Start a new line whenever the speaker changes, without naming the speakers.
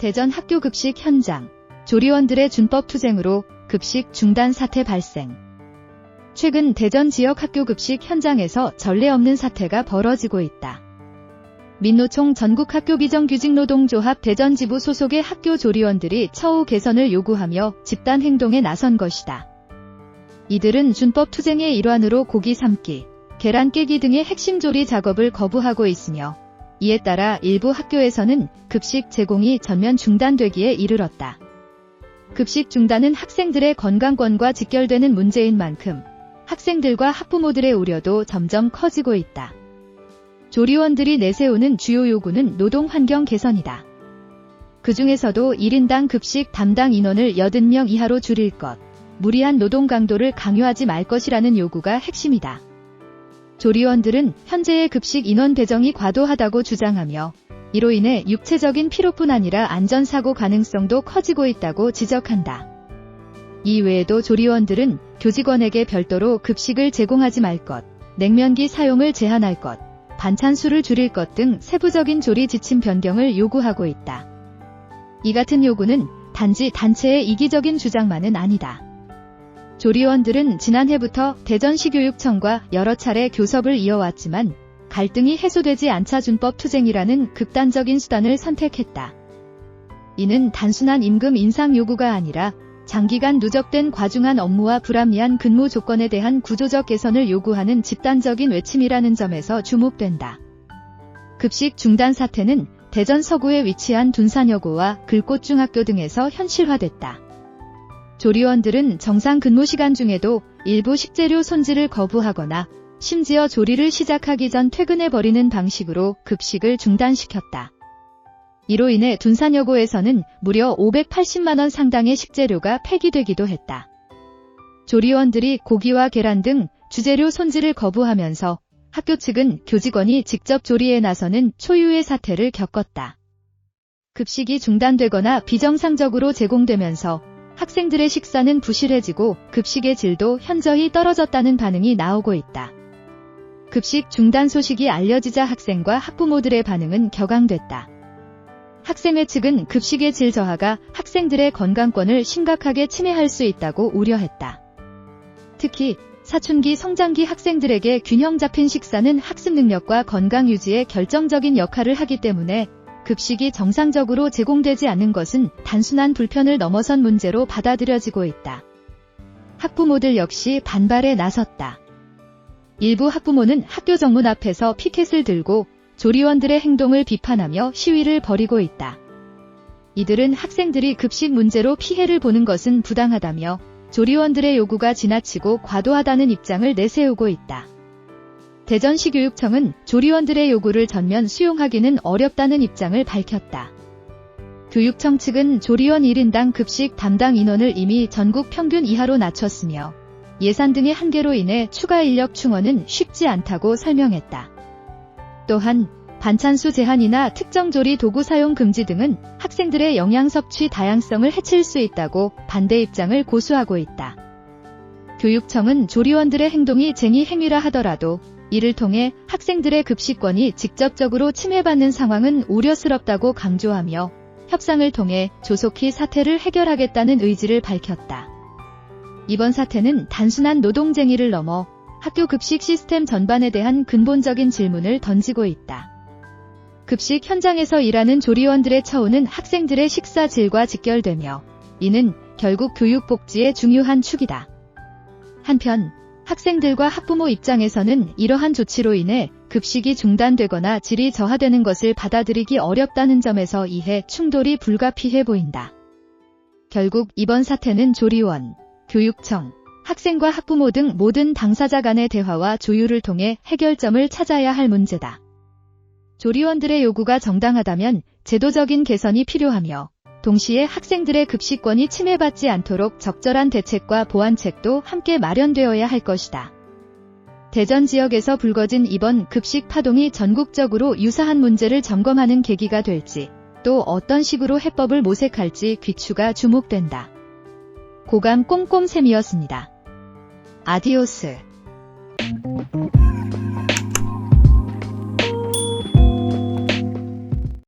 대전 학교 급식 현장, 조리원들의 준법 투쟁으로 급식 중단 사태 발생. 최근 대전 지역 학교 급식 현장에서 전례 없는 사태가 벌어지고 있다. 민노총 전국학교 비정규직노동조합 대전지부 소속의 학교 조리원들이 처우 개선을 요구하며 집단 행동에 나선 것이다. 이들은 준법 투쟁의 일환으로 고기 삶기, 계란 깨기 등의 핵심 조리 작업을 거부하고 있으며 이에 따라 일부 학교에서는 급식 제공이 전면 중단되기에 이르렀다. 급식 중단은 학생들의 건강권과 직결되는 문제인 만큼 학생들과 학부모들의 우려도 점점 커지고 있다. 조리원들이 내세우는 주요 요구는 노동 환경 개선이다. 그 중에서도 1인당 급식 담당 인원을 80명 이하로 줄일 것, 무리한 노동 강도를 강요하지 말 것이라는 요구가 핵심이다. 조리원들은 현재의 급식 인원 배정이 과도하다고 주장하며 이로 인해 육체적인 피로뿐 아니라 안전사고 가능성도 커지고 있다고 지적한다. 이 외에도 조리원들은 교직원에게 별도로 급식을 제공하지 말 것, 냉면기 사용을 제한할 것, 반찬 수를 줄일 것 등 세부적인 조리 지침 변경을 요구하고 있다. 이 같은 요구는 단지 단체의 이기적인 주장만은 아니다. 조리원들은 지난해부터 대전시교육청과 여러 차례 교섭을 이어왔지만 갈등이 해소되지 않자 준법 투쟁이라는 극단적인 수단을 선택했다. 이는 단순한 임금 인상 요구가 아니라 장기간 누적된 과중한 업무와 불합리한 근무 조건에 대한 구조적 개선을 요구하는 집단적인 외침이라는 점에서 주목된다. 급식 중단 사태는 대전 서구에 위치한 둔산여고와 글꽃중학교 등에서 현실화됐다. 조리원들은 정상 근무 시간 중에도 일부 식재료 손질을 거부하거나 심지어 조리를 시작하기 전 퇴근해버리는 방식으로 급식을 중단시켰다. 이로 인해 둔산여고에서는 무려 580만원 상당의 식재료가 폐기되기도 했다. 조리원들이 고기와 계란 등 주재료 손질을 거부하면서 학교 측은 교직원이 직접 조리에 나서는 초유의 사태를 겪었다. 급식이 중단되거나 비정상적으로 제공되면서 학생들의 식사는 부실해지고 급식의 질도 현저히 떨어졌다는 반응이 나오고 있다. 급식 중단 소식이 알려지자 학생과 학부모들의 반응은 격앙됐다. 학생회 측은 급식의 질 저하가 학생들의 건강권을 심각하게 침해할 수 있다고 우려했다. 특히 사춘기 성장기 학생들에게 균형 잡힌 식사는 학습 능력과 건강 유지에 결정적인 역할을 하기 때문에 급식이 정상적으로 제공되지 않는 것은 단순한 불편을 넘어선 문제로 받아들여지고 있다. 학부모들 역시 반발에 나섰다. 일부 학부모는 학교 정문 앞에서 피켓을 들고 조리원들의 행동을 비판하며 시위를 벌이고 있다. 이들은 학생들이 급식 문제로 피해를 보는 것은 부당하다며 조리원들의 요구가 지나치고 과도하다는 입장을 내세우고 있다. 대전시교육청은 조리원들의 요구를 전면 수용하기는 어렵다는 입장을 밝혔다. 교육청 측은 조리원 1인당 급식 담당 인원을 이미 전국 평균 이하로 낮췄으며 예산 등의 한계로 인해 추가 인력 충원은 쉽지 않다고 설명했다. 또한 반찬수 제한이나 특정 조리 도구 사용 금지 등은 학생들의 영양 섭취 다양성을 해칠 수 있다고 반대 입장을 고수하고 있다. 교육청은 조리원들의 행동이 쟁의 행위라 하더라도 이를 통해 학생들의 급식권이 직접적으로 침해받는 상황은 우려스럽다고 강조하며 협상을 통해 조속히 사태를 해결하겠다는 의지를 밝혔다. 이번 사태는 단순한 노동쟁의를 넘어 학교 급식 시스템 전반에 대한 근본적인 질문을 던지고 있다. 급식 현장에서 일하는 조리원들의 처우는 학생들의 식사 질과 직결되며 이는 결국 교육 복지의 중요한 축이다. 한편 학생들과 학부모 입장에서는 이러한 조치로 인해 급식이 중단되거나 질이 저하되는 것을 받아들이기 어렵다는 점에서 이해 충돌이 불가피해 보인다. 결국 이번 사태는 조리원, 교육청, 학생과 학부모 등 모든 당사자 간의 대화와 조율을 통해 해결점을 찾아야 할 문제다. 조리원들의 요구가 정당하다면 제도적인 개선이 필요하며 동시에 학생들의 급식권이 침해받지 않도록 적절한 대책과 보완책도 함께 마련되어야 할 것이다. 대전 지역에서 불거진 이번 급식 파동이 전국적으로 유사한 문제를 점검하는 계기가 될지 또 어떤 식으로 해법을 모색할지 귀추가 주목된다. 고감 꼼꼼샘이었습니다. 아디오스.